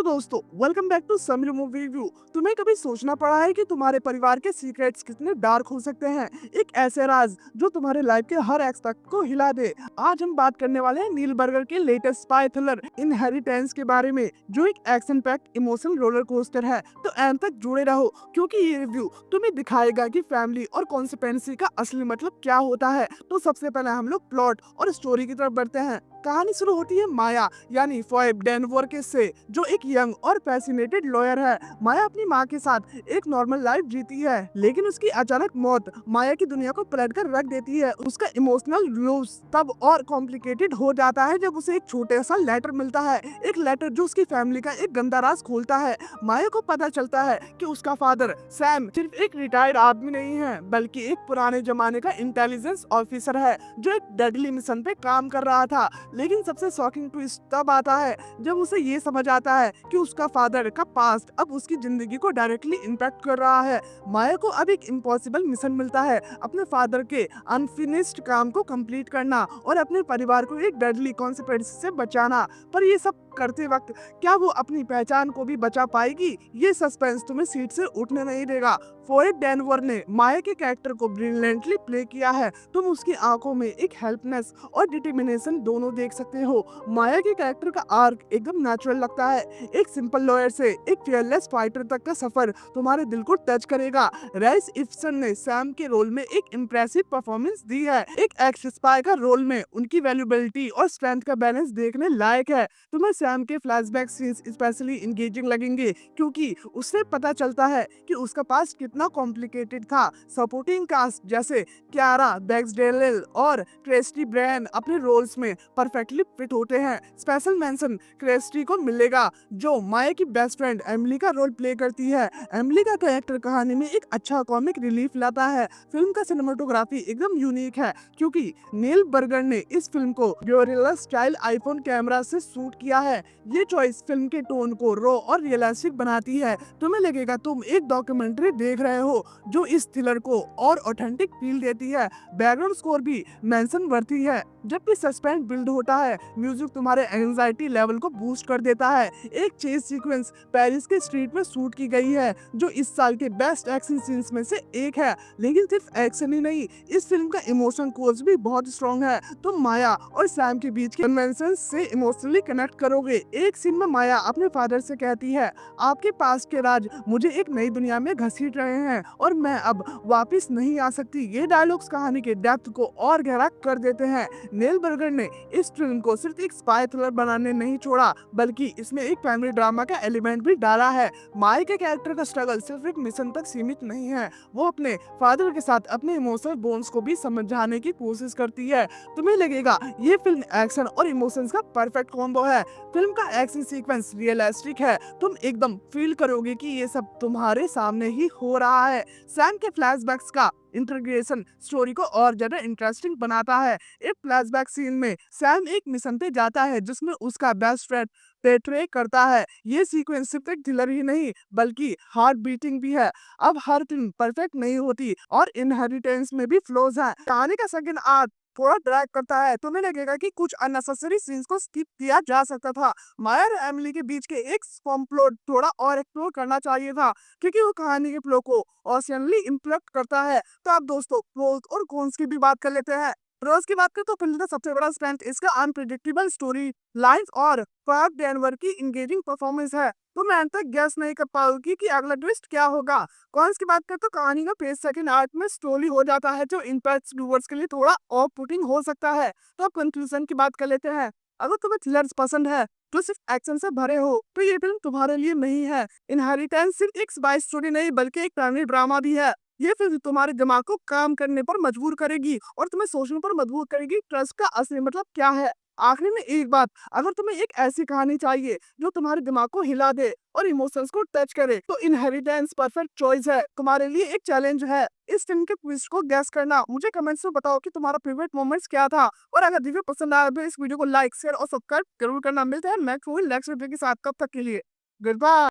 तो दोस्तों welcome back to Sameer movie review. तुम्हें कभी सोचना पड़ा है कि तुम्हारे परिवार के सीक्रेट्स कितने डार्क हो सकते हैं? एक ऐसे राज जो तुम्हारे लाइफ के हर एस्पेक्ट को हिला दे। आज हम बात करने वाले हैं नील बर्गर के लेटेस्ट स्पाई थ्रिलर इनहेरिटेंस के बारे में, जो एक action packed emotional roller coaster है। तो एंड तक जुड़े रहो क्योंकि ये रिव्यू तुम्हें दिखाएगा कि फैमिली और कॉन्सिक्वेंसी का असली मतलब क्या होता है। तो सबसे पहले हम लोग प्लॉट और स्टोरी की तरफ बढ़ते हैं। कहानी शुरू होती है माया यानी फोएब डेनवर्क से, जो एक यंग और पैसिनेटेड लॉयर है। माया अपनी माँ के साथ एक नॉर्मल लाइफ जीती है, लेकिन उसकी अचानक मौत माया की दुनिया को पलट कर रख देती है। उसका इमोशनल लूज तब और कॉम्प्लिकेटेड हो जाता है जब उसे एक छोटा सा लेटर मिलता है, एक लेटर जो उसकी फैमिली का एक गंदा राज खोलता है। माया को पता चलता है कि उसका फादर सैम सिर्फ एक रिटायर्ड आदमी नहीं है, बल्कि एक पुराने जमाने का इंटेलिजेंस ऑफिसर है जो एक डेडली मिशन पे काम कर रहा था। लेकिन सबसे शॉकिंग ट्विस्ट तब आता है जब उसे ये समझ आता है कि उसका फादर का पास्ट अब उसकी जिंदगी को डायरेक्टली इम्पैक्ट कर रहा है। माया को अब एक इम्पॉसिबल मिशन मिलता है, अपने फादर के अनफिनिश्ड काम को कंप्लीट करना और अपने परिवार को एक डेडली कॉन्सिक्वेंस से बचाना। पर ये सब करते वक्त क्या वो अपनी पहचान को भी बचा पाएगी? ये सस्पेंस तुम्हें सीट से उठने नहीं देगा। फोएब डेनवर ने माया के कैरेक्टर को ब्रिलियंटली प्ले किया है। तुम उसकी आंखों में एक हेल्पनेस और डिटर्मिनेशन दोनों देख सकते हो। माया के कैरेक्टर का आर्क एकदम नेचुरल लगता है। एक सिंपल लॉयर से एक फियरलेस फाइटर तक का सफर तुम्हारे दिल को टच करेगा। राइस इफ्सन ने सैम के रोल में एक इम्प्रेसिव परफॉर्मेंस दी है। एक एक्स स्पाई का रोल में उनकी वैल्यूबिलिटी और स्ट्रेंथ का बैलेंस देखने लायक है। तुम्हें सैम के फ्लैशबैक सीन्स स्पेशली इंगेजिंग लगेंगे क्योंकि उससे पता चलता है कि उसका पास्ट कितना कॉम्प्लिकेटेड था। सपोर्टिंग कास्ट जैसे क्यारा बैक्सडेल और क्रेस्टी ब्रैन अपने रोल्स में परफेक्टली फिट होते हैं। स्पेशल मेंशन क्रेस्टी को मिलेगा जो माया की बेस्ट फ्रेंड एमिली का रोल प्ले करती है। एमिली का कैरेक्टर कहानी में एक अच्छा कॉमिक रिलीफ लाता है। फिल्म का सिनेमाटोग्राफी एकदम यूनिक है क्योंकि नील बर्गर ने इस फिल्म को गोरिल्ला स्टाइल आईफोन कैमरा से शूट किया है। ये चॉइस फिल्म के टोन को रॉ और रियलिस्टिक बनाती है। तुम्हें लगेगा तुम एक डॉक्यूमेंट्री देख रहे हो जो इस थ्रिलर को और ऑथेंटिक फील देती है। बैकग्राउंड स्कोर भी मेंशन वर्दी है। जब भी सस्पेंस बिल्ड होता है, म्यूजिक तुम्हारे एंजाइटी लेवल को बूस्ट कर देता है। एक चेज सीक्वेंस पेरिस के स्ट्रीट में शूट की गई है जो इस साल के बेस्ट एक्शन सीन्स में से एक है। लेकिन सिर्फ एक्शन ही नहीं, इस फिल्म का इमोशन कोर्स भी बहुत स्ट्रॉन्ग है। तुम माया और सैम के बीच के कन्वेंशन से इमोशनली कनेक्ट करोगे। एक सीन में माया अपने फादर से कहती है, आपके पास के राज मुझे एक नई दुनिया में घसीट रहे हैं और मैं अब वापस नहीं आ सकती। ये डायलॉग्स कहानी के डेप्थ को और गहरा कर देते हैं। नील बर्गर ने इस फिल्म को सिर्फ एक स्पाई थ्रिलर बनाने नहीं छोड़ा, बल्कि इसमें एक फैमिली ड्रामा का एलिमेंट भी डाला है। माया के कैरेक्टर का स्ट्रगल सिर्फ एक मिशन तक सीमित नहीं है, वो अपने फादर के साथ अपने इमोशनल बोन्स को भी समझाने की कोशिश करती है। तुम्हें लगेगा ये फिल्म एक्शन और इमोशंस का परफेक्ट कॉम्बो है। फिल्म का एक्शन सीक्वेंस रियलिस्टिक है, तुम एकदम फील करोगे कि ये सब तुम्हारे सामने ही हो रहा है। सैम के फ्लैशबैक्स का इंटीग्रेशन स्टोरी को और ज्यादा इंटरेस्टिंग बनाता है। एक फ्लैशबैक सीन में सैम एक मिशन पे जाता है जिसमें उसका बेस्ट फ्रेंड पेट्रे करता है। ये सीक्वेंस सिर्फ एक थ्रिलर ही नहीं बल्कि हार्ट बीटिंग भी है। अब हर फिल्म परफेक्ट नहीं होती और इनहेरिटेंस में भी फ्लॉज है। कहानी का सेकंड आर्क थोड़ा ड्रैग करता है। तुम्हें लगेगा कि कुछ अननेसेसरी सीन्स को स्किप किया जा सकता था। माया और एमिली के बीच के एक कॉम्प्लोट थोड़ा और एक्सप्लोर करना चाहिए था क्योंकि वो कहानी के फ्लो को ओशियनली इम्पैक्ट करता है। तो आप दोस्तों प्रोज और कॉन्स की भी बात कर लेते हैं। प्रोज की बात करें तो फिल्म का सबसे बड़ा स्ट्रेंथ इसका अनप्रिडिक्टेबल स्टोरी लाइंस और फोएब डेनवर की इंगेजिंग परफॉर्मेंस है। तुम एंड तक गेस नहीं कर पाओगी कि अगला ट्विस्ट क्या होगा। कॉन्स की बात करें तो कहानी का पेज सेकंड आर्क में स्टोरी हो जाता है जो इम्पैक्ट व्यूअर्स के लिए थोड़ा ऑफ पुटिंग हो सकता है। तो अब कंक्लूजन की बात कर लेते हैं। अगर तुम्हें थ्रिलर्स पसंद है जो सिर्फ एक्शन से भरे हो तो ये फिल्म तुम्हारे लिए नहीं है। इनहेरिटेंस सिर्फ एक स्पाई स्टोरी नहीं बल्कि एक फैमिली ड्रामा भी है। ये फिल्म तुम्हारे दिमाग को काम करने पर मजबूर करेगी और तुम्हें सोचने पर मजबूर करेगी ट्रस्ट का असली मतलब क्या है। आखिरी में एक बात, अगर तुम्हें एक ऐसी कहानी चाहिए जो तुम्हारे दिमाग को हिला दे और इमोशंस को टच करे तो इनहेरिटेंस परफेक्ट चॉइस है। तुम्हारे लिए एक चैलेंज है इस फिल्म के ट्विस्ट को गैस करना। मुझे कमेंट्स में बताओ कि तुम्हारा फेवरेट मोमेंट्स क्या था। और अगर वीडियो पसंद आया तो इस वीडियो को लाइक शेयर और सब्सक्राइब जरूर करना। मिलते हैं नेक्स्ट रिव्यू के साथ, कब तक के लिए गुड बाय।